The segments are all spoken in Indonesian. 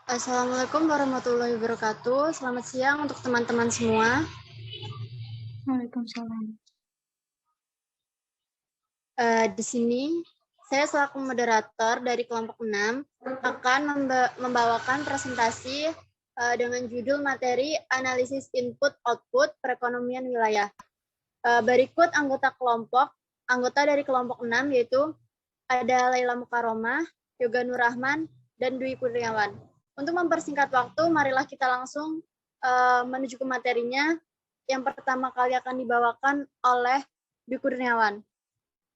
Assalamualaikum warahmatullahi wabarakatuh. Selamat siang untuk teman-teman semua. Waalaikumsalam. Di sini saya selaku moderator dari kelompok 6 akan membawakan presentasi dengan judul materi analisis input-output perekonomian wilayah. Berikut anggota dari kelompok 6 yaitu ada Laila Mukaromah, Yoga Nurrahman, dan Dwi Kurniawan. Untuk mempersingkat waktu, marilah kita langsung menuju ke materinya. Yang pertama kali akan dibawakan oleh Dwi Kurniawan.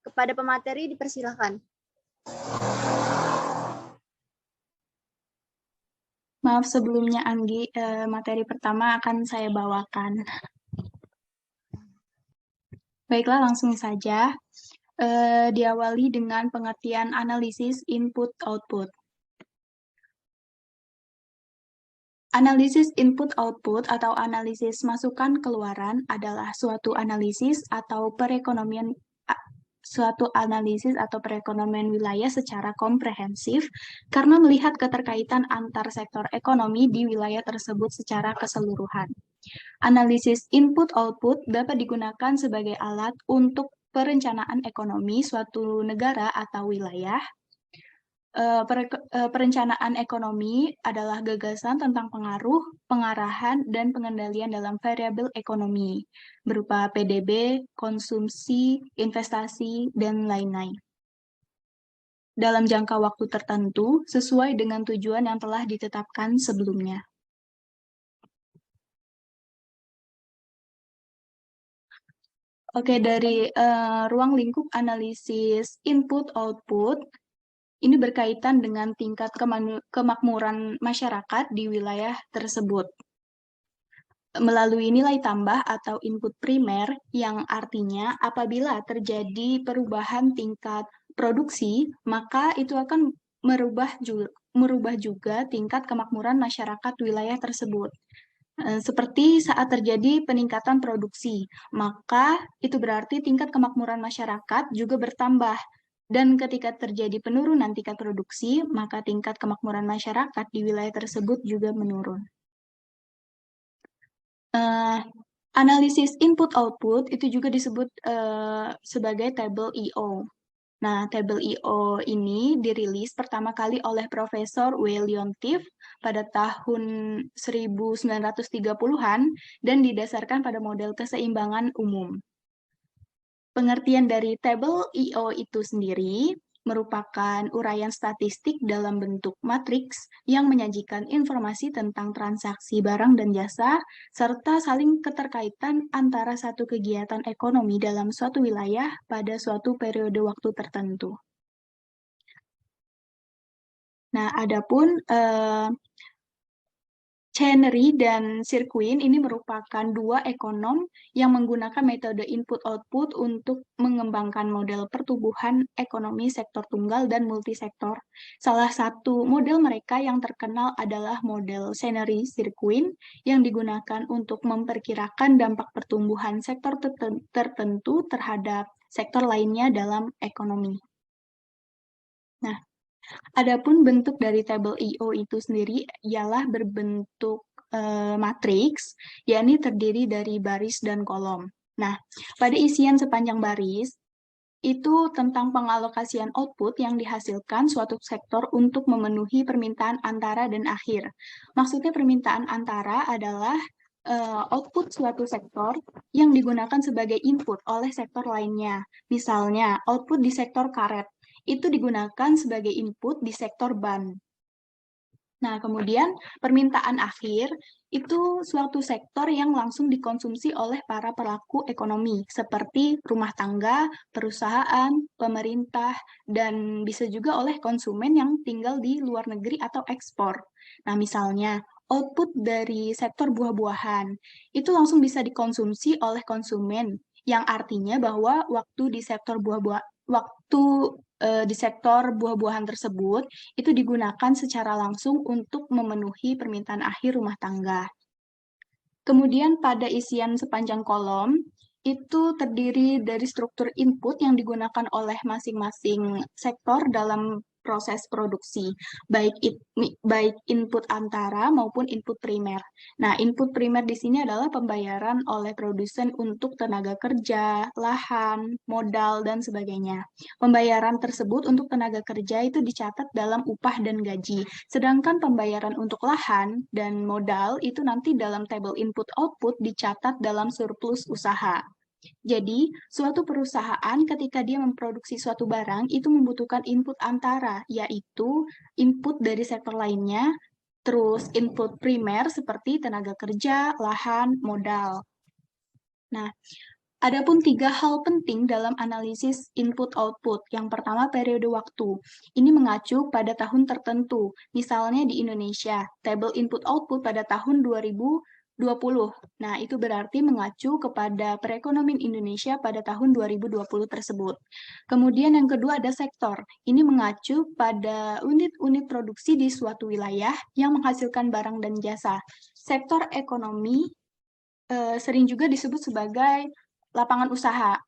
Kepada pemateri dipersilahkan. Maaf sebelumnya Anggi, materi pertama akan saya bawakan. Baiklah, langsung saja. Diawali dengan pengertian analisis input-output. Analisis input-output atau analisis masukan-keluaran adalah suatu analisis atau perekonomian wilayah secara komprehensif karena melihat keterkaitan antar sektor ekonomi di wilayah tersebut secara keseluruhan. Analisis input-output dapat digunakan sebagai alat untuk perencanaan ekonomi suatu negara atau wilayah. Perencanaan ekonomi adalah gagasan tentang pengaruh, pengarahan, dan pengendalian dalam variabel ekonomi, berupa PDB, konsumsi, investasi, dan lain-lain. Dalam jangka waktu tertentu, sesuai dengan tujuan yang telah ditetapkan sebelumnya. Oke, dari ruang lingkup analisis input-output, ini berkaitan dengan tingkat kemakmuran masyarakat di wilayah tersebut. Melalui nilai tambah atau input primer, yang artinya apabila terjadi perubahan tingkat produksi, maka itu akan merubah juga tingkat kemakmuran masyarakat wilayah tersebut. Seperti saat terjadi peningkatan produksi, maka itu berarti tingkat kemakmuran masyarakat juga bertambah. Dan ketika terjadi penurunan tingkat produksi, maka tingkat kemakmuran masyarakat di wilayah tersebut juga menurun. Analisis input-output itu juga disebut sebagai table EO. Nah, table EO ini dirilis pertama kali oleh Profesor W. Leontief pada tahun 1930-an dan didasarkan pada model keseimbangan umum. Pengertian dari table EO itu sendiri merupakan uraian statistik dalam bentuk matriks yang menyajikan informasi tentang transaksi barang dan jasa, serta saling keterkaitan antara satu kegiatan ekonomi dalam suatu wilayah pada suatu periode waktu tertentu. Nah, adapun Chenery dan Sirquin ini merupakan dua ekonom yang menggunakan metode input-output untuk mengembangkan model pertumbuhan ekonomi sektor tunggal dan multisektor. Salah satu model mereka yang terkenal adalah model Chenery-Sirquin yang digunakan untuk memperkirakan dampak pertumbuhan sektor tertentu terhadap sektor lainnya dalam ekonomi. Nah, adapun bentuk dari tabel EO itu sendiri ialah berbentuk matriks, yakni terdiri dari baris dan kolom. Nah, pada isian sepanjang baris, itu tentang pengalokasian output yang dihasilkan suatu sektor untuk memenuhi permintaan antara dan akhir. Maksudnya permintaan antara adalah output suatu sektor yang digunakan sebagai input oleh sektor lainnya. Misalnya, output di sektor karet itu digunakan sebagai input di sektor ban. Nah, kemudian permintaan akhir itu suatu sektor yang langsung dikonsumsi oleh para pelaku ekonomi, seperti rumah tangga, perusahaan, pemerintah, dan bisa juga oleh konsumen yang tinggal di luar negeri atau ekspor. Nah, misalnya, output dari sektor buah-buahan itu langsung bisa dikonsumsi oleh konsumen, yang artinya bahwa waktu di sektor buah-buahan tersebut itu digunakan secara langsung untuk memenuhi permintaan akhir rumah tangga. Kemudian pada isian sepanjang kolom, itu terdiri dari struktur input yang digunakan oleh masing-masing sektor dalam proses produksi, baik input antara maupun input primer. Nah, input primer di sini adalah pembayaran oleh produsen untuk tenaga kerja, lahan, modal, dan sebagainya. Pembayaran tersebut untuk tenaga kerja itu dicatat dalam upah dan gaji, sedangkan pembayaran untuk lahan dan modal itu nanti dalam tabel input-output dicatat dalam surplus usaha. Jadi, suatu perusahaan ketika dia memproduksi suatu barang itu membutuhkan input antara, yaitu input dari sektor lainnya, terus input primer seperti tenaga kerja, lahan, modal. Nah, adapun 3 hal penting dalam analisis input-output. Yang pertama, periode waktu. Ini mengacu pada tahun tertentu. Misalnya di Indonesia, tabel input-output pada tahun 2020. Nah, itu berarti mengacu kepada perekonomian Indonesia pada tahun 2020 tersebut. Kemudian yang kedua ada sektor. Ini mengacu pada unit-unit produksi di suatu wilayah yang menghasilkan barang dan jasa. Sektor ekonomi sering juga disebut sebagai lapangan usaha.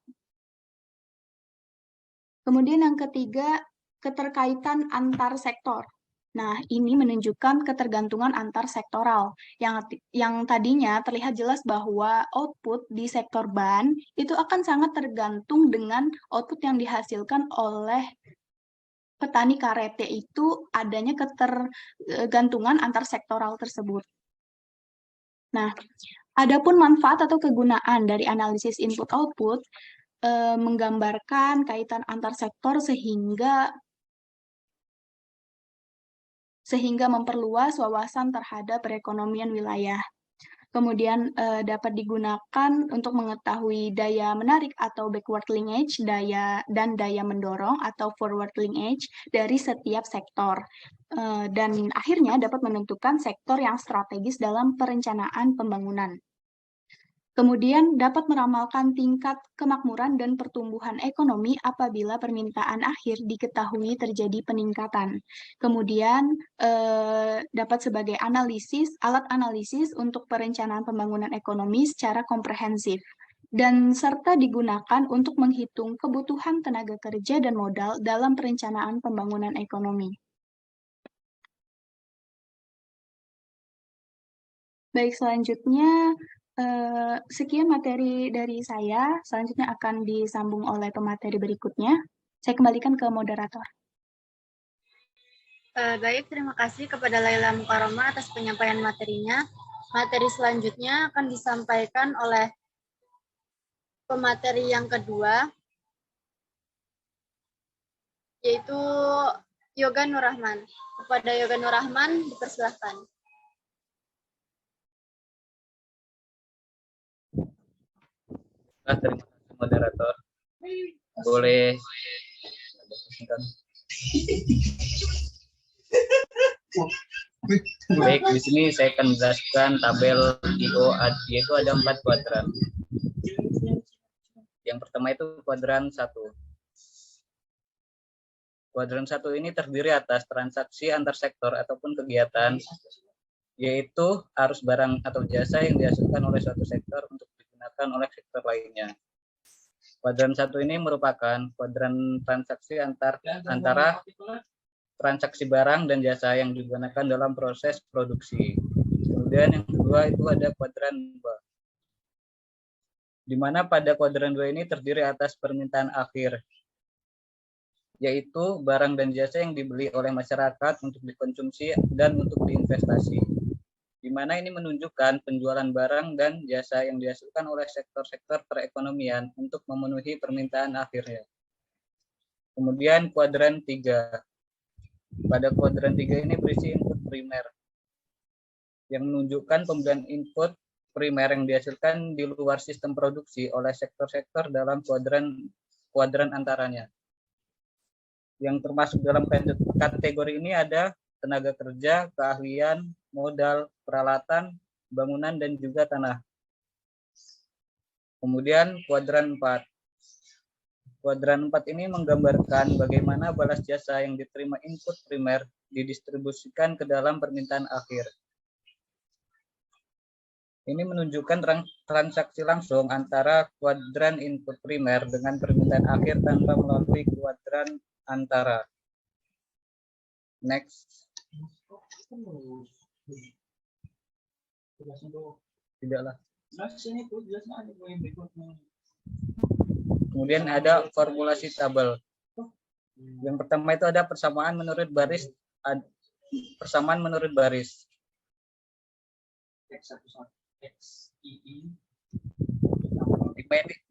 Kemudian yang ketiga, keterkaitan antar sektor. Nah, ini menunjukkan ketergantungan antar sektoral. Yang tadinya terlihat jelas bahwa output di sektor ban itu akan sangat tergantung dengan output yang dihasilkan oleh petani karet, yaitu adanya ketergantungan antar sektoral tersebut. Nah, adapun manfaat atau kegunaan dari analisis input-output menggambarkan kaitan antar sektor sehingga memperluas wawasan terhadap perekonomian wilayah. Kemudian dapat digunakan untuk mengetahui daya menarik atau backward linkage, dan daya mendorong atau forward linkage dari setiap sektor. Dan akhirnya dapat menentukan sektor yang strategis dalam perencanaan pembangunan. Kemudian dapat meramalkan tingkat kemakmuran dan pertumbuhan ekonomi apabila permintaan akhir diketahui terjadi peningkatan. Kemudian dapat sebagai alat analisis untuk perencanaan pembangunan ekonomi secara komprehensif. Dan serta digunakan untuk menghitung kebutuhan tenaga kerja dan modal dalam perencanaan pembangunan ekonomi. Baik, selanjutnya sekian materi dari saya. Selanjutnya akan disambung oleh pemateri berikutnya. Saya kembalikan ke moderator. Baik, terima kasih kepada Laila Mukaroma atas penyampaian materinya. Materi selanjutnya akan disampaikan oleh pemateri yang kedua, yaitu Yoga Nurrahman. Kepada Yoga Nurrahman, dipersilahkan. Terima kasih moderator. Boleh baik, di sini saya akan menjelaskan tabel IO, yaitu ada 4 kuadran. Yang pertama itu kuadran 1. Kuadran 1 ini terdiri atas transaksi antar sektor ataupun kegiatan, yaitu arus barang atau jasa yang dihasilkan oleh suatu sektor untuk digunakan oleh sektor lainnya. Kuadran 1 ini merupakan kuadran transaksi antara transaksi barang dan jasa yang digunakan dalam proses produksi. Kemudian yang kedua itu ada kuadran 2, di mana pada kuadran 2 ini terdiri atas permintaan akhir, yaitu barang dan jasa yang dibeli oleh masyarakat untuk dikonsumsi dan untuk diinvestasi, di mana ini menunjukkan penjualan barang dan jasa yang dihasilkan oleh sektor-sektor perekonomian untuk memenuhi permintaan akhirnya. Kemudian kuadran 3. Pada kuadran 3 ini berisi input primer, yang menunjukkan pembelian input primer yang dihasilkan di luar sistem produksi oleh sektor-sektor dalam kuadran antaranya. Yang termasuk dalam kategori ini ada tenaga kerja, keahlian, modal, peralatan, bangunan, dan juga tanah. Kemudian kuadran 4. Kuadran 4 ini menggambarkan bagaimana balas jasa yang diterima input primer didistribusikan ke dalam permintaan akhir. Ini menunjukkan transaksi langsung antara kuadran input primer dengan permintaan akhir tanpa melalui kuadran antara. Next. Tidaklah. Kemudian ada formulasi tabel. Yang pertama itu ada persamaan menurut baris. Persamaan menurut baris.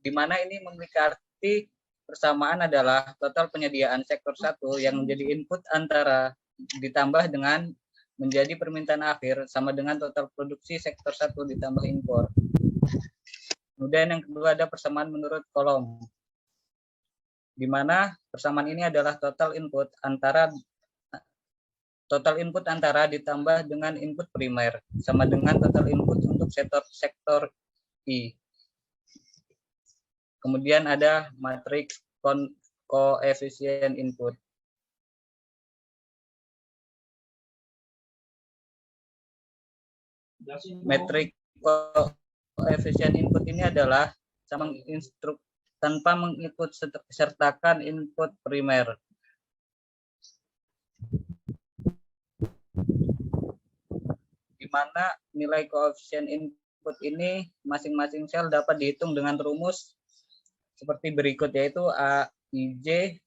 Di mana ini memiliki arti persamaan adalah total penyediaan sektor 1 yang menjadi input antara ditambah dengan menjadi permintaan akhir sama dengan total produksi sektor 1 ditambah impor. Kemudian yang kedua ada persamaan menurut kolom, di mana persamaan ini adalah total input antara ditambah dengan input primer sama dengan total input untuk sektor I. Kemudian ada matriks koefisien input. Metrik koefisien input ini adalah tanpa mengikut sertakan input primer. Di mana nilai koefisien input ini masing-masing sel dapat dihitung dengan rumus seperti berikut, yaitu AIJ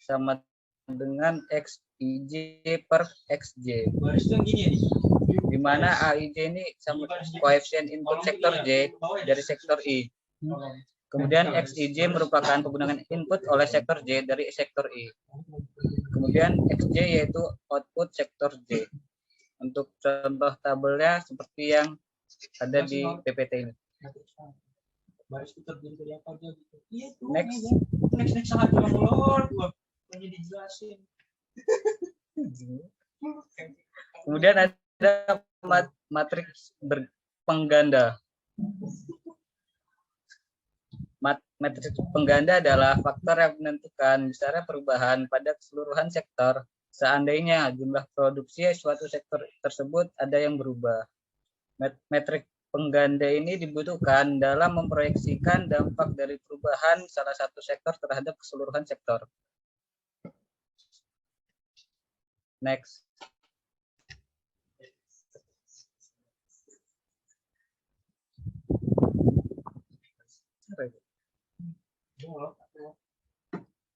sama dengan XIJ per XJ. Di mana AIJ ini sama koefisien input sektor J dari sektor I. Kemudian XIJ merupakan penggunaan input oleh sektor J dari sektor I. Kemudian XJ yaitu output sektor J. Untuk contoh tabelnya seperti yang ada di PPT ini. Next saja molor gua dijelasin. Kemudian ada matriks pengganda. Matriks pengganda adalah faktor yang menentukan besarnya perubahan pada keseluruhan sektor seandainya jumlah produksi suatu sektor tersebut ada yang berubah. Matriks pengganda ini dibutuhkan dalam memproyeksikan dampak dari perubahan salah satu sektor terhadap keseluruhan sektor. Next.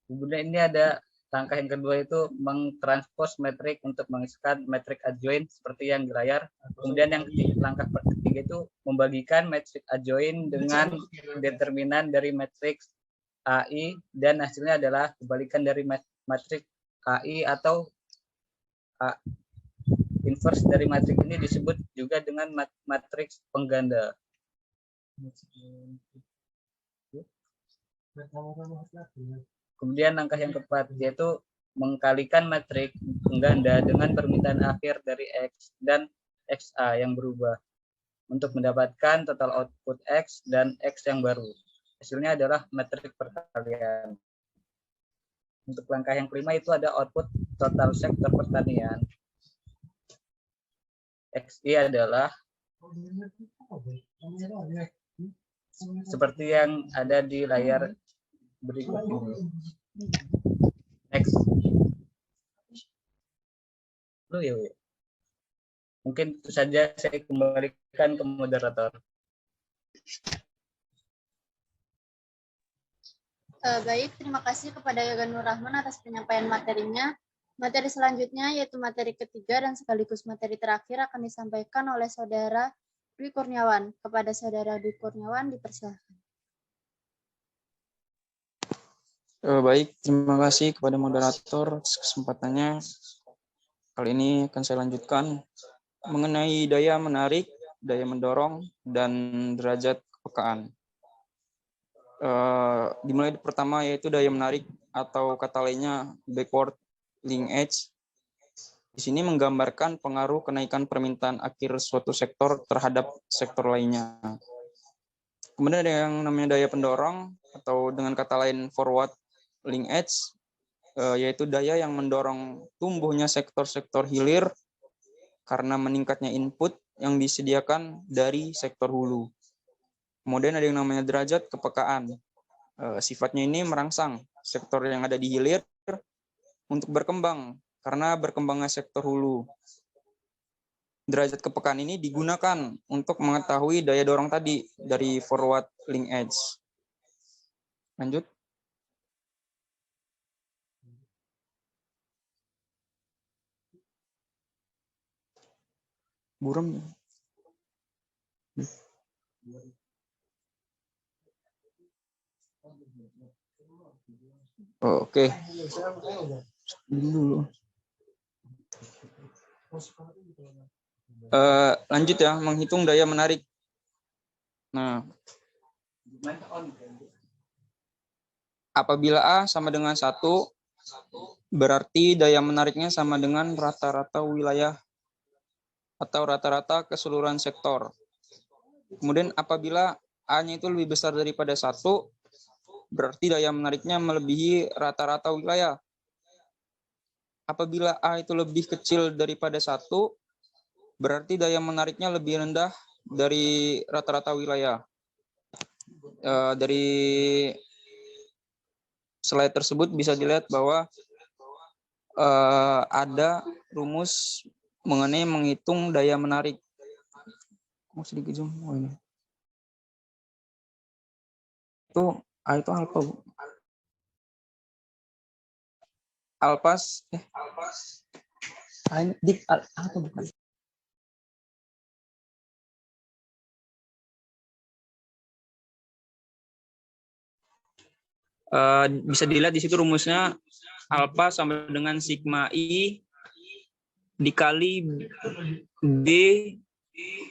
Kemudian ini ada langkah yang kedua, itu mengtranspos metrik untuk mengisikan metrik adjoin seperti yang di layar. Kemudian yang langkah ketiga itu membagikan metrik adjoin dengan determinan dari metrik AI dan hasilnya adalah kebalikan dari metrik AI atau inverse dari matrik ini disebut juga dengan matriks pengganda. Kemudian langkah yang keempat yaitu mengkalikan matrik pengganda dengan permintaan akhir dari X dan XA yang berubah untuk mendapatkan total output X dan X yang baru. Hasilnya adalah matrik perkalian. Untuk langkah yang kelima itu ada output total sektor pertanian. XI adalah seperti yang ada di layar berikut ini. Next. Mungkin itu saja, saya kembalikan ke moderator. Baik, terima kasih kepada Yoga Nur Rahman atas penyampaian materinya. Materi selanjutnya yaitu materi ketiga dan sekaligus materi terakhir akan disampaikan oleh Saudara Dwi Kurniawan. Kepada Saudara Dwi Kurniawan dipersilakan. Baik, terima kasih kepada moderator atas kesempatannya. Kali ini akan saya lanjutkan mengenai daya menarik, daya mendorong, dan derajat kepekaan. Dimulai pertama yaitu daya menarik atau kata lainnya backward linkage. Di sini menggambarkan pengaruh kenaikan permintaan akhir suatu sektor terhadap sektor lainnya. Kemudian ada yang namanya daya pendorong atau dengan kata lain forward linkage, yaitu daya yang mendorong tumbuhnya sektor-sektor hilir karena meningkatnya input yang disediakan dari sektor hulu. Kemudian ada yang namanya derajat kepekaan. Sifatnya ini merangsang sektor yang ada di hilir untuk berkembang karena berkembangnya sektor hulu. Derajat kepekaan ini digunakan untuk mengetahui daya dorong tadi dari forward linkage. Lanjut. Buram. Oh, oke. Dulu. Lanjut ya, menghitung daya menarik. Nah, apabila A sama dengan 1, berarti daya menariknya sama dengan rata-rata wilayah atau rata-rata keseluruhan sektor. Kemudian apabila A-nya itu lebih besar daripada 1, berarti daya menariknya melebihi rata-rata wilayah. Apabila A itu lebih kecil daripada 1, berarti daya menariknya lebih rendah dari rata-rata wilayah. Dari slide tersebut bisa dilihat bahwa ada rumus mengenai menghitung daya menarik. Sedikit zoom. Oh, ini. Itu alpha, Bu. Alpas, apa bukan? Bisa dilihat di situ rumusnya alpha sama dengan sigma I dikali B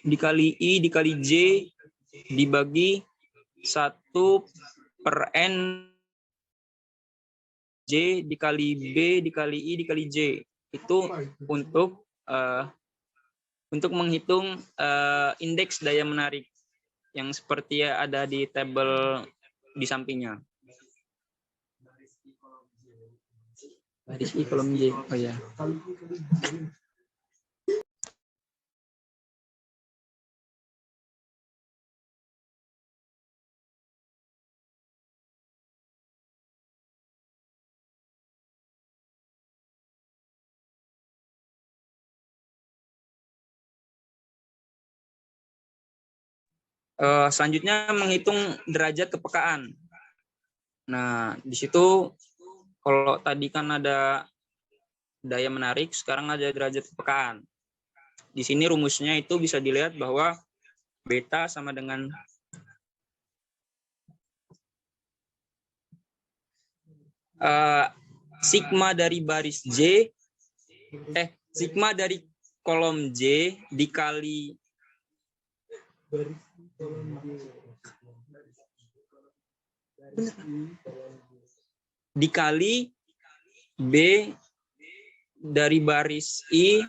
dikali I dikali J dibagi 1/N J dikali B dikali I dikali J. Itu untuk menghitung indeks daya menarik yang seperti ada di tabel di sampingnya. Baris I kolom J. Oh ya. Selanjutnya menghitung derajat kepekaan. Nah, di situ kalau tadi kan ada daya menarik, sekarang ada derajat kepekaan. Di sini rumusnya itu bisa dilihat bahwa beta sama dengan sigma dari baris J, sigma dari kolom J dikali B dari baris I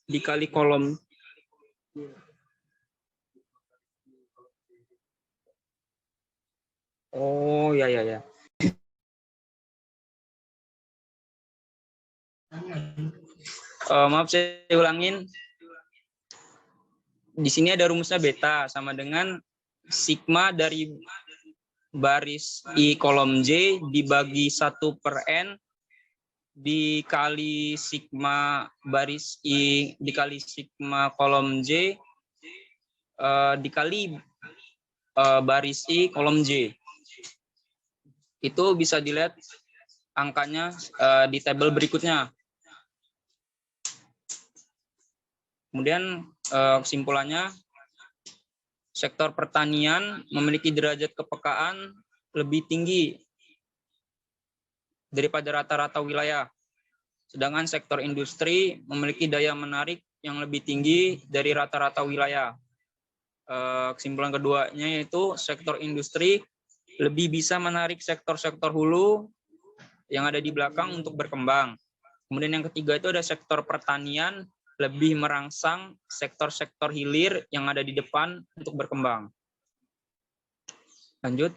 dikali kolom Oh ya. Maaf saya ulangin. Di sini ada rumusnya beta sama dengan sigma dari baris I kolom J dibagi 1/N dikali sigma baris I dikali sigma kolom J dikali baris I kolom J. Itu bisa dilihat angkanya di tabel berikutnya. Kemudian kesimpulannya, sektor pertanian memiliki derajat kepekaan lebih tinggi daripada rata-rata wilayah. Sedangkan sektor industri memiliki daya menarik yang lebih tinggi dari rata-rata wilayah. Kesimpulan keduanya yaitu sektor industri lebih bisa menarik sektor-sektor hulu yang ada di belakang untuk berkembang. Kemudian yang ketiga itu ada sektor pertanian lebih merangsang sektor-sektor hilir yang ada di depan untuk berkembang. Lanjut.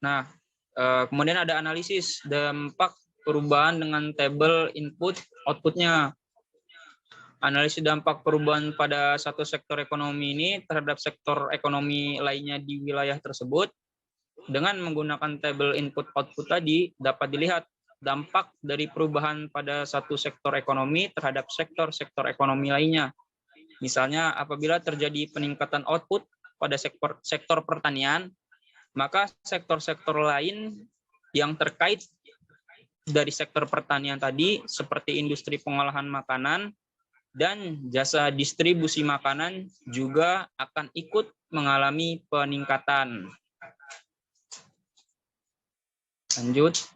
Nah, kemudian ada analisis dampak perubahan dengan tabel input outputnya. Analisis dampak perubahan pada satu sektor ekonomi ini terhadap sektor ekonomi lainnya di wilayah tersebut. Dengan menggunakan tabel input-output tadi, dapat dilihat dampak dari perubahan pada satu sektor ekonomi terhadap sektor-sektor ekonomi lainnya. Misalnya, apabila terjadi peningkatan output pada sektor pertanian, maka sektor-sektor lain yang terkait dari sektor pertanian tadi, seperti industri pengolahan makanan, dan jasa distribusi makanan juga akan ikut mengalami peningkatan. Lanjut.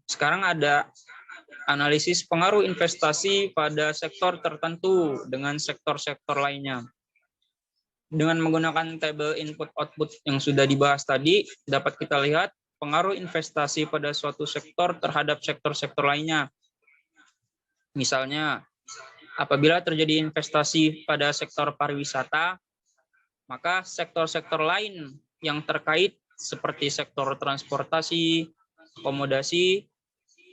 Sekarang ada analisis pengaruh investasi pada sektor tertentu dengan sektor-sektor lainnya. Dengan menggunakan tabel input-output yang sudah dibahas tadi, dapat kita lihat pengaruh investasi pada suatu sektor terhadap sektor-sektor lainnya. Misalnya, apabila terjadi investasi pada sektor pariwisata, maka sektor-sektor lain yang terkait seperti sektor transportasi, akomodasi,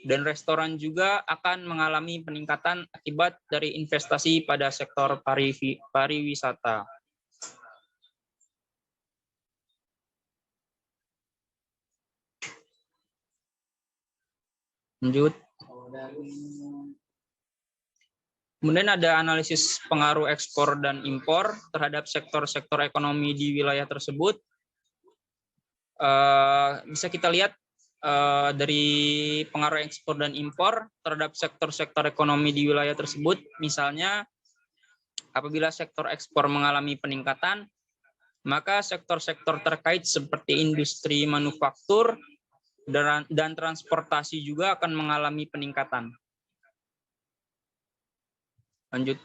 dan restoran juga akan mengalami peningkatan akibat dari investasi pada sektor pariwisata. Lanjut. Kemudian ada analisis pengaruh ekspor dan impor terhadap sektor-sektor ekonomi di wilayah tersebut. Bisa kita lihat dari pengaruh ekspor dan impor terhadap sektor-sektor ekonomi di wilayah tersebut. Misalnya, apabila sektor ekspor mengalami peningkatan, maka sektor-sektor terkait seperti industri manufaktur dan transportasi juga akan mengalami peningkatan. Lanjut.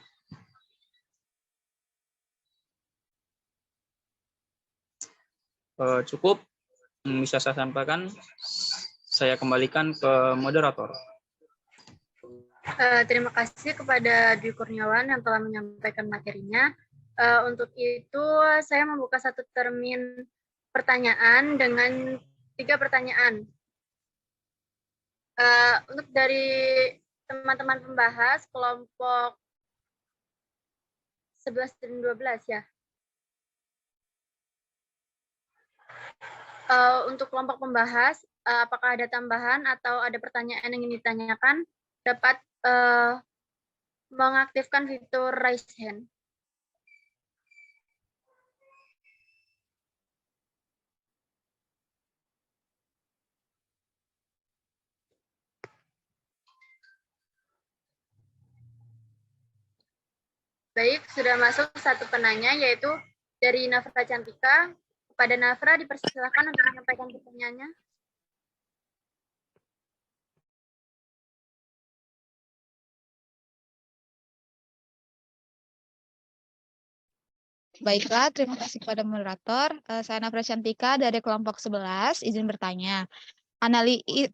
Cukup bisa saya sampaikan. Saya kembalikan ke moderator. Terima kasih kepada Dwi Kurniawan yang telah menyampaikan materinya. Untuk itu, saya membuka satu termin pertanyaan dengan 3 pertanyaan. Untuk dari teman-teman pembahas kelompok 11 dan 12 ya. Untuk kelompok pembahas, apakah ada tambahan atau ada pertanyaan yang ingin ditanyakan, dapat mengaktifkan fitur raise hand. Baik, sudah masuk satu penanya, yaitu dari Nafra Cantika. Kepada Nafra, dipersilakan untuk menyampaikan pertanyaannya. Baiklah, terima kasih kepada moderator. Saya Nafra Cantika dari kelompok 11, izin bertanya.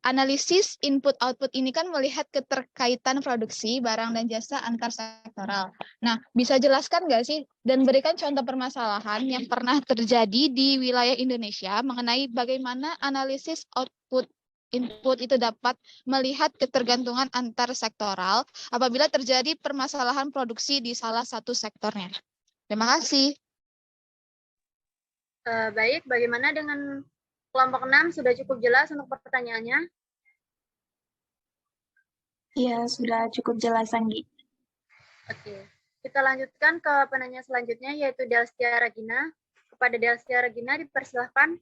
Analisis input-output ini kan melihat keterkaitan produksi, barang, dan jasa antar sektoral. Nah, bisa jelaskan nggak sih dan berikan contoh permasalahan yang pernah terjadi di wilayah Indonesia mengenai bagaimana analisis output input itu dapat melihat ketergantungan antar sektoral apabila terjadi permasalahan produksi di salah satu sektornya. Terima kasih. Baik, bagaimana dengan kelompok 6? Sudah cukup jelas untuk pertanyaannya? Iya, sudah cukup jelas, Anggi. Oke, kita lanjutkan ke penanya selanjutnya, yaitu Delstia Regina. Kepada Delstia Regina, dipersilahkan.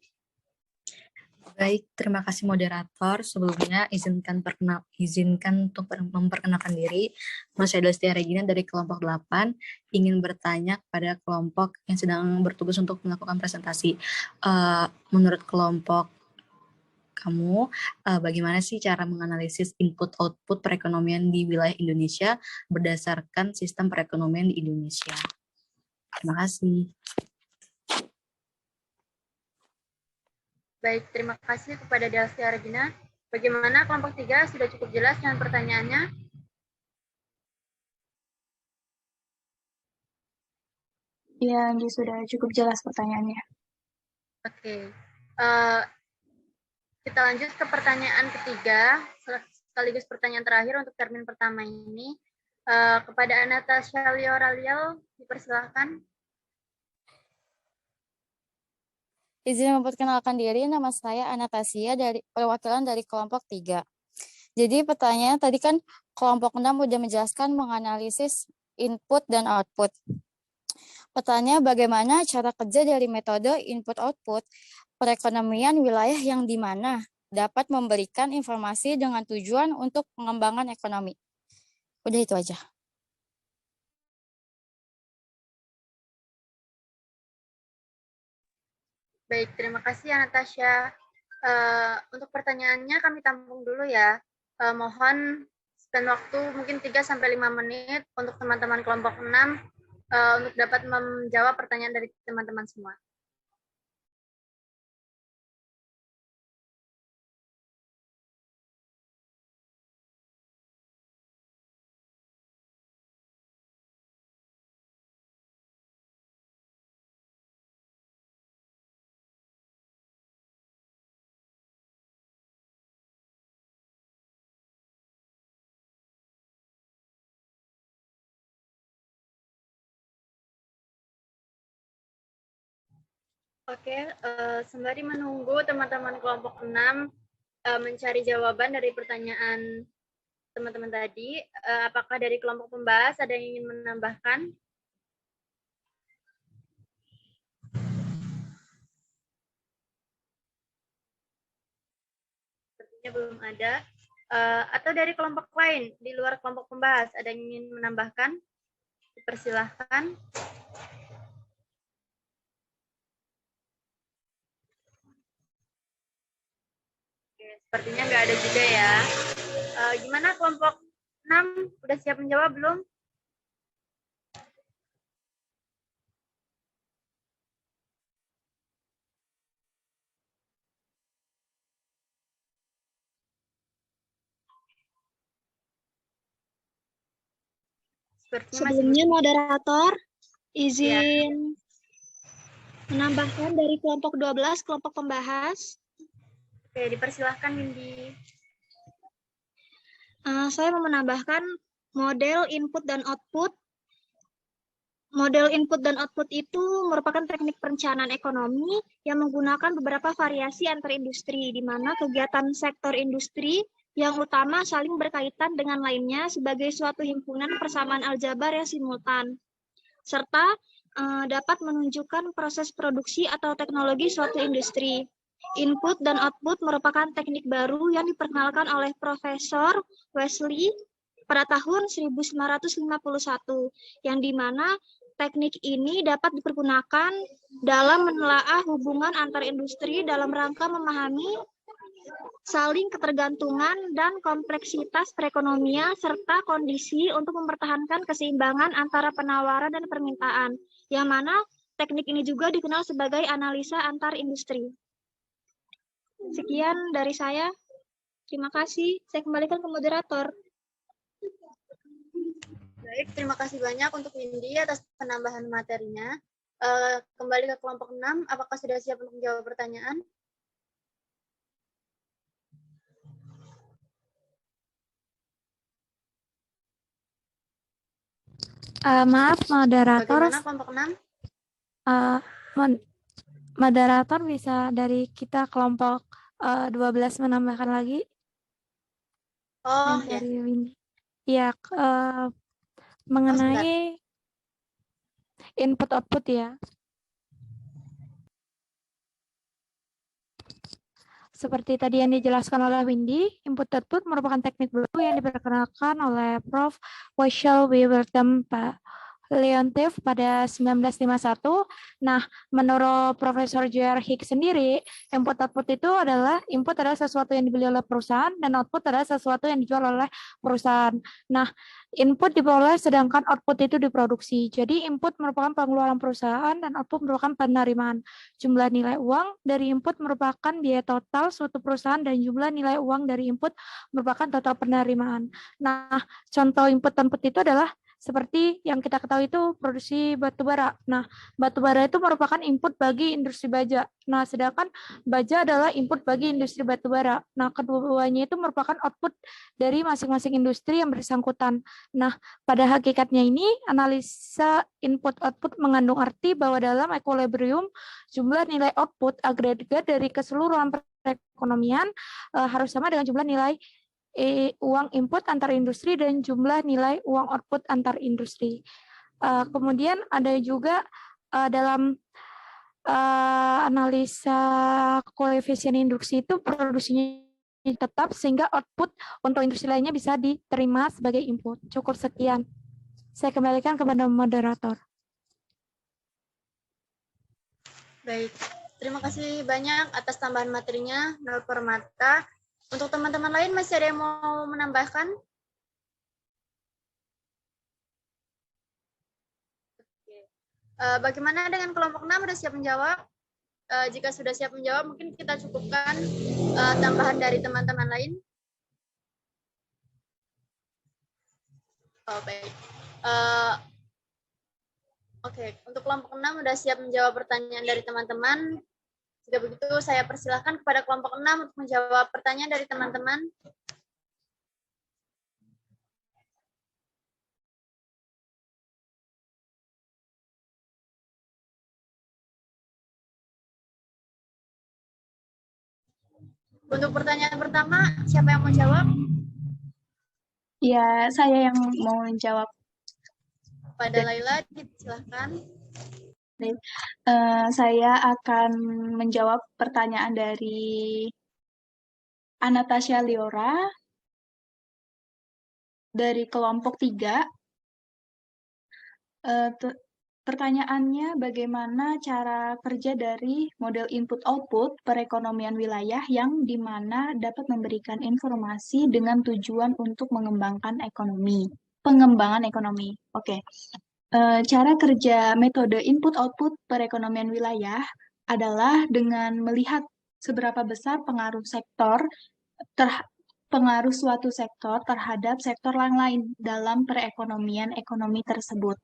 Baik, terima kasih moderator. Sebelumnya izinkan untuk memperkenalkan diri. Nama saya Delstia Regina dari kelompok 8, ingin bertanya kepada kelompok yang sedang bertugas untuk melakukan presentasi. Menurut kelompok kamu, bagaimana sih cara menganalisis input-output perekonomian di wilayah Indonesia berdasarkan sistem perekonomian di Indonesia? Terima kasih. Baik, terima kasih kepada Delstia Regina. Bagaimana kelompok 3? Sudah cukup jelas dengan pertanyaannya? Ya, Anggi, sudah cukup jelas pertanyaannya. Oke. Kita lanjut ke pertanyaan ketiga, sekaligus pertanyaan terakhir untuk termin pertama ini. Kepada Anastasia Lioraliel, dipersilahkan. Izin memperkenalkan diri, nama saya Anastasia dari perwakilan dari kelompok 3. Jadi pertanyaan tadi kan kelompok 6 sudah menjelaskan menganalisis input dan output. Pertanyaan bagaimana cara kerja dari metode input-output perekonomian wilayah yang di mana dapat memberikan informasi dengan tujuan untuk pengembangan ekonomi. Udah itu aja. Baik, terima kasih Natasha. Untuk pertanyaannya kami tampung dulu ya. Mohon spend waktu mungkin 3-5 menit untuk teman-teman kelompok 6 untuk dapat menjawab pertanyaan dari teman-teman semua. Oke, sembari menunggu teman-teman kelompok 6 mencari jawaban dari pertanyaan teman-teman tadi, apakah dari kelompok pembahas ada yang ingin menambahkan? Sepertinya belum ada. Atau dari kelompok lain, di luar kelompok pembahas, ada yang ingin menambahkan? Dipersilahkan. Sepertinya nggak ada juga ya. Gimana kelompok 6? Udah siap menjawab belum? Sebelumnya moderator, izin menambahkan dari kelompok 12, kelompok pembahas. Oke, dipersilahkan Windy. Saya mau menambahkan model input dan output. Model input dan output itu merupakan teknik perencanaan ekonomi yang menggunakan beberapa variasi antar industri, di mana kegiatan sektor industri yang utama saling berkaitan dengan lainnya sebagai suatu himpunan persamaan aljabar yang simultan, serta dapat menunjukkan proses produksi atau teknologi suatu industri. Input dan output merupakan teknik baru yang diperkenalkan oleh Profesor Wesley pada tahun 1951, yang dimana teknik ini dapat dipergunakan dalam menelaah hubungan antar industri dalam rangka memahami saling ketergantungan dan kompleksitas perekonomian serta kondisi untuk mempertahankan keseimbangan antara penawaran dan permintaan, yang mana teknik ini juga dikenal sebagai analisa antar industri. Sekian dari saya. Terima kasih. Saya kembalikan ke moderator. Baik, terima kasih banyak untuk Windy atas penambahan materinya. Kembali ke kelompok 6, apakah sudah siap untuk menjawab pertanyaan? Maaf, moderator. Bagaimana kelompok 6? Moderator bisa dari kita kelompok 12 menambahkan lagi? Oh, ya. Dari Windy. Ya, mengenai input-output ya. Seperti tadi yang dijelaskan oleh Windy, input-output merupakan teknik baru yang diperkenalkan oleh Prof. Wesley Wilton Leontief pada 1951. Nah, menurut Profesor J.R. Hicks sendiri, input-output itu adalah input adalah sesuatu yang dibeli oleh perusahaan dan output adalah sesuatu yang dijual oleh perusahaan. Nah, input diperoleh sedangkan output itu diproduksi. Jadi, input merupakan pengeluaran perusahaan dan output merupakan penerimaan. Jumlah nilai uang dari input merupakan biaya total suatu perusahaan dan jumlah nilai uang dari input merupakan total penerimaan. Nah, contoh input-output itu adalah Seperti yang kita ketahui itu produksi batu bara. Nah, batu bara itu merupakan input bagi industri baja. Nah, sedangkan baja adalah input bagi industri batu bara. Nah, keduanya itu merupakan output dari masing-masing industri yang bersangkutan. Nah, pada hakikatnya ini, analisa input-output mengandung arti bahwa dalam equilibrium, jumlah nilai output agregat dari keseluruhan perekonomian harus sama dengan jumlah nilai uang input antar industri dan jumlah nilai uang output antar industri. Kemudian ada juga dalam analisa koefisien induksi itu produksinya tetap sehingga output untuk industri lainnya bisa diterima sebagai input. Cukup sekian. Saya kembalikan kepada moderator. Baik, terima kasih banyak atas tambahan materinya, Nur Permata. Untuk teman-teman lain masih ada yang mau menambahkan? Oke. Bagaimana dengan kelompok 6? Sudah siap menjawab? Jika sudah siap menjawab, mungkin kita cukupkan tambahan dari teman-teman lain. Oh, baik. Oke, untuk kelompok 6 sudah siap menjawab pertanyaan dari teman-teman. Jika begitu, saya persilahkan kepada kelompok 6 untuk menjawab pertanyaan dari teman-teman. Untuk pertanyaan pertama, siapa yang mau jawab? Ya, saya yang mau menjawab. Pada Laila, silahkan. Saya akan menjawab pertanyaan dari Anastasia Liora dari kelompok 3. Pertanyaannya, bagaimana cara kerja dari model input-output perekonomian wilayah yang di mana dapat memberikan informasi dengan tujuan untuk pengembangan ekonomi. Oke. Cara kerja metode input-output perekonomian wilayah adalah dengan melihat seberapa besar pengaruh suatu sektor terhadap sektor yang lain dalam perekonomian ekonomi tersebut.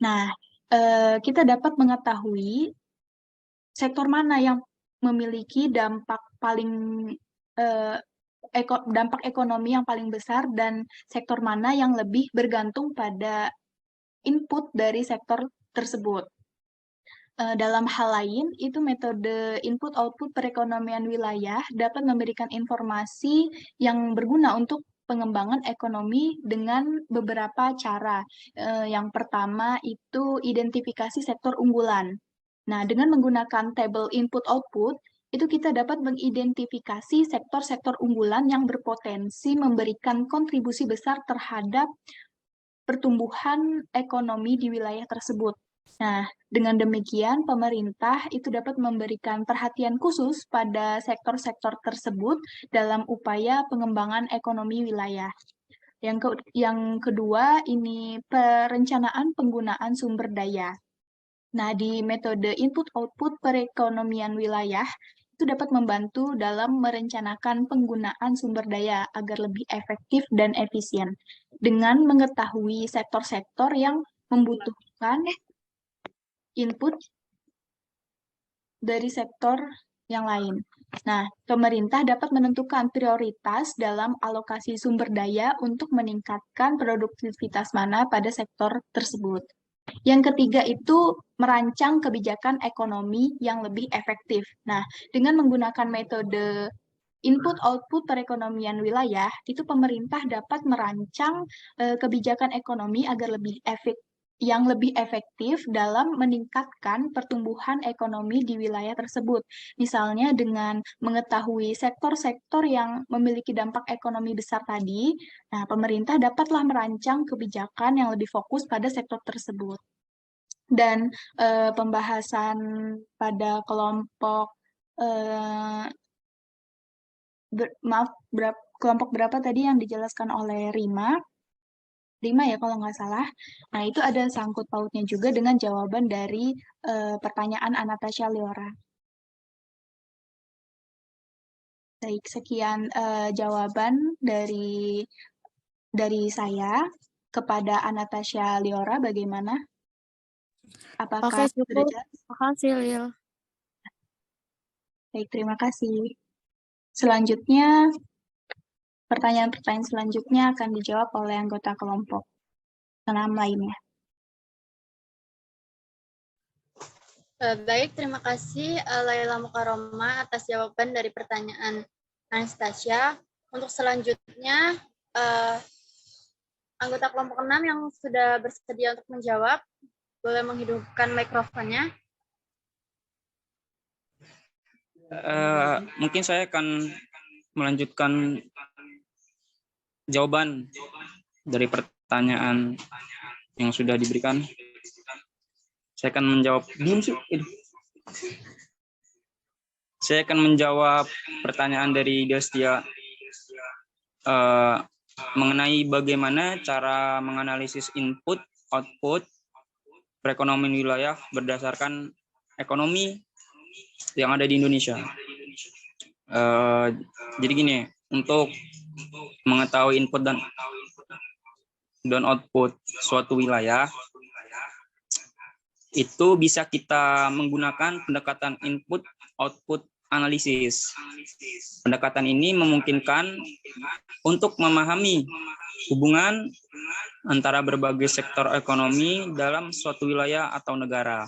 Nah, kita dapat mengetahui sektor mana yang memiliki dampak ekonomi yang paling besar dan sektor mana yang lebih bergantung pada input dari sektor tersebut. Dalam hal lain, itu metode input-output perekonomian wilayah dapat memberikan informasi yang berguna untuk pengembangan ekonomi dengan beberapa cara. Yang pertama itu identifikasi sektor unggulan. Nah, dengan menggunakan tabel input-output, itu kita dapat mengidentifikasi sektor-sektor unggulan yang berpotensi memberikan kontribusi besar terhadap pertumbuhan ekonomi di wilayah tersebut. Nah, dengan demikian, pemerintah itu dapat memberikan perhatian khusus pada sektor-sektor tersebut dalam upaya pengembangan ekonomi wilayah. Yang kedua, ini perencanaan penggunaan sumber daya. Nah, di metode input-output perekonomian wilayah, itu dapat membantu dalam merencanakan penggunaan sumber daya agar lebih efektif dan efisien, dengan mengetahui sektor-sektor yang membutuhkan input dari sektor yang lain. Nah, pemerintah dapat menentukan prioritas dalam alokasi sumber daya untuk meningkatkan produktivitas mana pada sektor tersebut. Yang ketiga itu merancang kebijakan ekonomi yang lebih efektif. Nah, dengan menggunakan metode input-output perekonomian wilayah, itu pemerintah dapat merancang kebijakan ekonomi agar yang lebih efektif dalam meningkatkan pertumbuhan ekonomi di wilayah tersebut. Misalnya dengan mengetahui sektor-sektor yang memiliki dampak ekonomi besar tadi, nah pemerintah dapatlah merancang kebijakan yang lebih fokus pada sektor tersebut. Dan pembahasan pada kelompok kelompok berapa tadi yang dijelaskan oleh Rima ya kalau nggak salah. Nah, itu ada sangkut pautnya juga dengan jawaban dari pertanyaan Anastasia Liora. Baik, sekian jawaban dari saya. kepada Anastasia Liora bagaimana? Apakah Oke, sudah cukup. jelas? Makasih, Lil. Baik, terima kasih. Selanjutnya, pertanyaan-pertanyaan selanjutnya akan dijawab oleh anggota kelompok 6 lainnya. Baik, terima kasih Laila Mukaroma atas jawaban dari pertanyaan Anastasia. Untuk selanjutnya, anggota kelompok 6 yang sudah bersedia untuk menjawab, boleh menghidupkan mikrofonnya. Mungkin saya akan melanjutkan jawaban dari pertanyaan yang sudah diberikan. Saya akan menjawab. Saya akan menjawab pertanyaan dari Destia mengenai bagaimana cara menganalisis input, output, perekonomian wilayah berdasarkan ekonomi yang ada di Indonesia. Jadi gini, untuk mengetahui input dan output suatu wilayah, itu bisa kita menggunakan pendekatan input-output analisis. Pendekatan ini memungkinkan untuk memahami hubungan antara berbagai sektor ekonomi dalam suatu wilayah atau negara.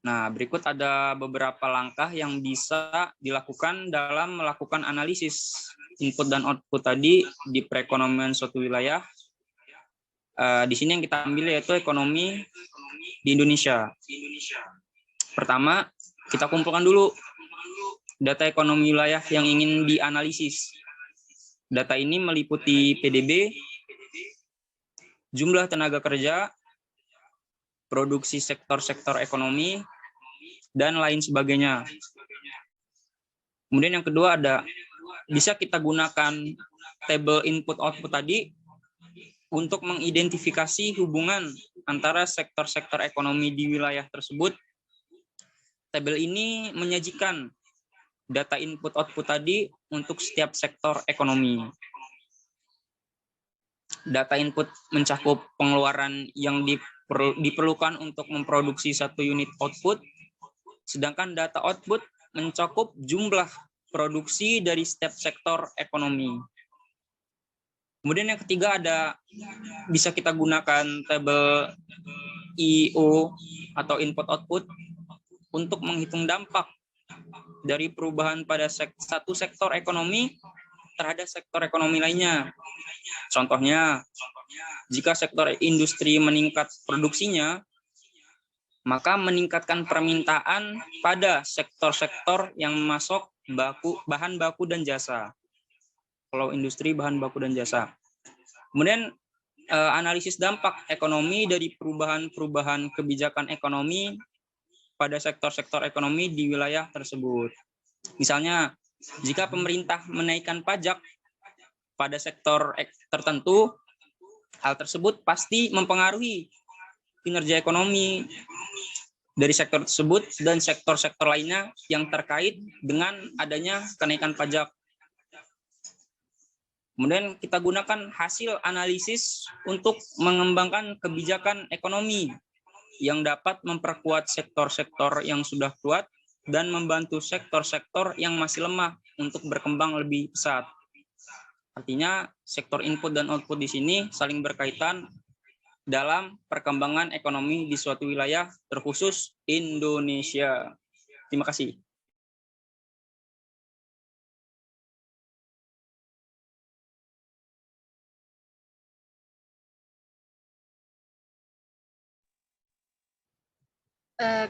Nah, berikut ada beberapa langkah yang bisa dilakukan dalam melakukan analisis input dan output tadi di perekonomian suatu wilayah. Di sini yang kita ambil yaitu ekonomi di Indonesia. Pertama, kita kumpulkan dulu data ekonomi wilayah yang ingin dianalisis. Data ini meliputi PDB, jumlah tenaga kerja, produksi sektor-sektor ekonomi, dan lain sebagainya. Kemudian yang kedua bisa kita gunakan tabel input-output tadi untuk mengidentifikasi hubungan antara sektor-sektor ekonomi di wilayah tersebut. Tabel ini menyajikan data input-output tadi untuk setiap sektor ekonomi. Data input mencakup pengeluaran yang diperlukan untuk memproduksi satu unit output, sedangkan data output mencakup jumlah produksi dari setiap sektor ekonomi. Kemudian yang ketiga bisa kita gunakan tabel IO atau input-output untuk menghitung dampak dari perubahan pada satu sektor ekonomi terhadap sektor ekonomi lainnya. Contohnya, jika sektor industri meningkat produksinya, maka meningkatkan permintaan pada sektor-sektor yang masuk bahan baku dan jasa. Kalau industri, bahan baku dan jasa. Kemudian analisis dampak ekonomi dari perubahan-perubahan kebijakan ekonomi pada sektor-sektor ekonomi di wilayah tersebut. Misalnya, jika pemerintah menaikkan pajak pada sektor tertentu, hal tersebut pasti mempengaruhi kinerja ekonomi dari sektor tersebut dan sektor-sektor lainnya yang terkait dengan adanya kenaikan pajak. Kemudian kita gunakan hasil analisis untuk mengembangkan kebijakan ekonomi yang dapat memperkuat sektor-sektor yang sudah kuat dan membantu sektor-sektor yang masih lemah untuk berkembang lebih pesat. Artinya sektor input dan output di sini saling berkaitan dalam perkembangan ekonomi di suatu wilayah, terkhusus Indonesia. Terima kasih.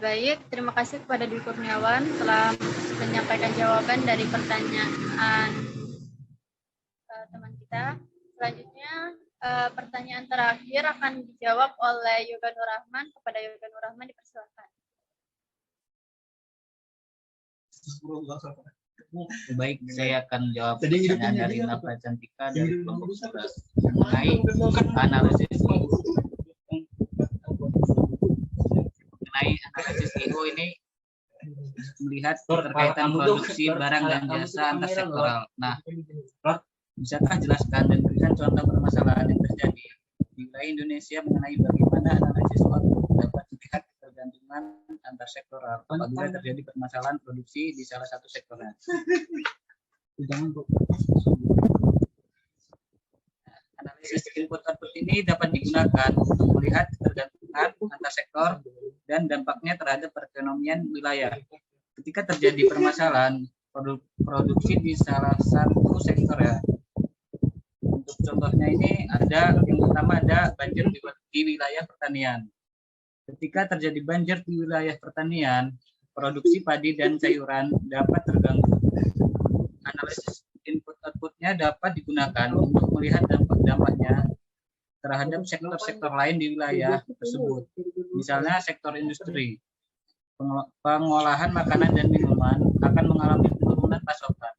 Baik, terima kasih kepada Dwi Kurniawan telah menyampaikan jawaban dari pertanyaan teman kita. Selanjutnya, pertanyaan terakhir akan dijawab oleh Yoga Nur Rahman. Kepada Yoga Nur Rahman, dipersilakan. Baik, saya akan jawab pertanyaan dari Nafra Cantika dari kelompok 11 mengenai analisis IO ini melihat keterkaitan produksi barang dan jasa antar sektoral. Nah, Bisakah jelaskan dan berikan contoh permasalahan yang terjadi di wilayah Indonesia mengenai bagaimana analisis output dapat melihat ketergantungan antar sektoral apabila terjadi permasalahan produksi di salah satu sektornya? Analisis input output ini dapat digunakan untuk melihat ketergantungan antar sektor dan dampaknya terhadap perekonomian wilayah. Ketika terjadi permasalahan produksi di salah satu sektor ya. Untuk contohnya ini ada yang pertama ada banjir di wilayah pertanian. Ketika terjadi banjir di wilayah pertanian, produksi padi dan sayuran dapat terganggu. Analisis input outputnya dapat digunakan untuk melihat dampak-dampaknya terhadap sektor-sektor lain di wilayah tersebut. Misalnya sektor industri, pengolahan makanan dan minuman akan mengalami penurunan pasokan.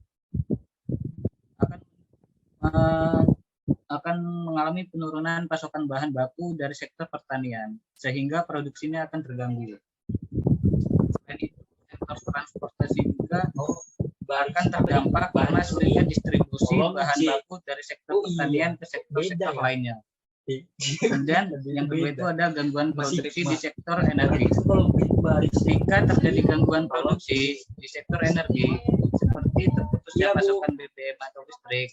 Akan mengalami penurunan pasokan bahan baku dari sektor pertanian, sehingga produksinya akan terganggu. Selain itu, sektor transportasi juga akan terdampak karena sulitnya distribusi bahan baku dari sektor pertanian ke sektor-sektor lainnya. Kemudian yang kedua itu ada gangguan produksi di sektor energi. Jika terjadi gangguan produksi di sektor energi, seperti terputusnya pasokan BBM atau listrik,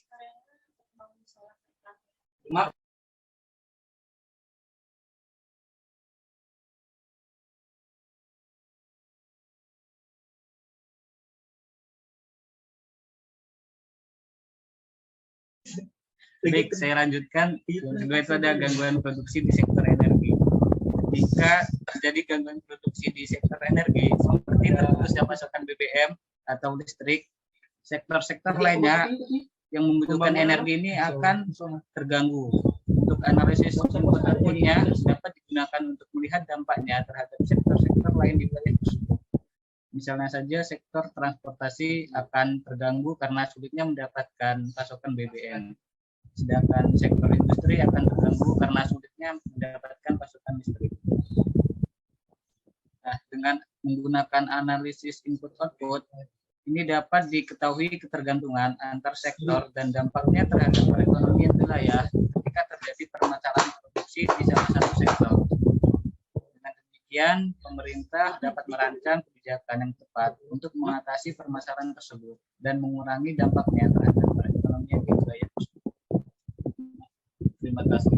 baik, saya lanjutkan. Yang kedua itu ada gangguan produksi di sektor energi. Jika terjadi gangguan produksi di sektor energi, seperti terputusnya pasokan BBM atau listrik, sektor-sektor lainnya yang membutuhkan energi ini akan terganggu. Untuk analisis input outputnya dapat digunakan untuk melihat dampaknya terhadap sektor-sektor lain di wilayah tersebut. Misalnya saja sektor transportasi akan terganggu karena sulitnya mendapatkan pasokan BBM. Sedangkan sektor industri akan terganggu karena sulitnya mendapatkan pasokan listrik. Nah, dengan menggunakan analisis input-output, ini dapat diketahui ketergantungan antar sektor dan dampaknya terhadap perekonomian wilayah ketika terjadi permasalahan produksi di salah satu sektor. Dengan demikian, pemerintah dapat merancang kebijakan yang tepat untuk mengatasi permasalahan tersebut dan mengurangi dampaknya terhadap perekonomian di wilayah tersebut. Terima kasih.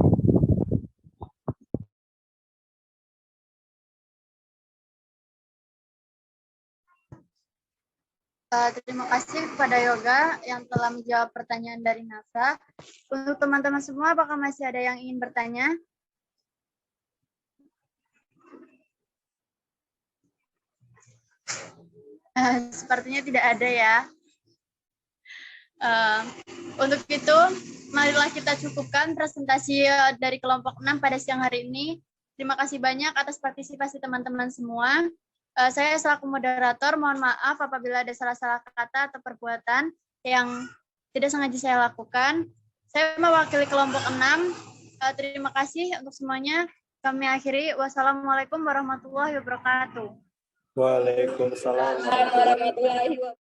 Terima kasih kepada Yoga yang telah menjawab pertanyaan dari NASA. Untuk teman-teman semua, apakah masih ada yang ingin bertanya? Sepertinya tidak ada ya. Untuk itu, marilah kita cukupkan presentasi dari kelompok 6 pada siang hari ini. Terima kasih banyak atas partisipasi teman-teman semua. Saya selaku moderator, mohon maaf apabila ada salah-salah kata atau perbuatan yang tidak sengaja saya lakukan. Saya mewakili kelompok 6. Terima kasih untuk semuanya. Kami akhiri. Wassalamualaikum warahmatullahi wabarakatuh. Waalaikumsalam warahmatullahi wabarakatuh.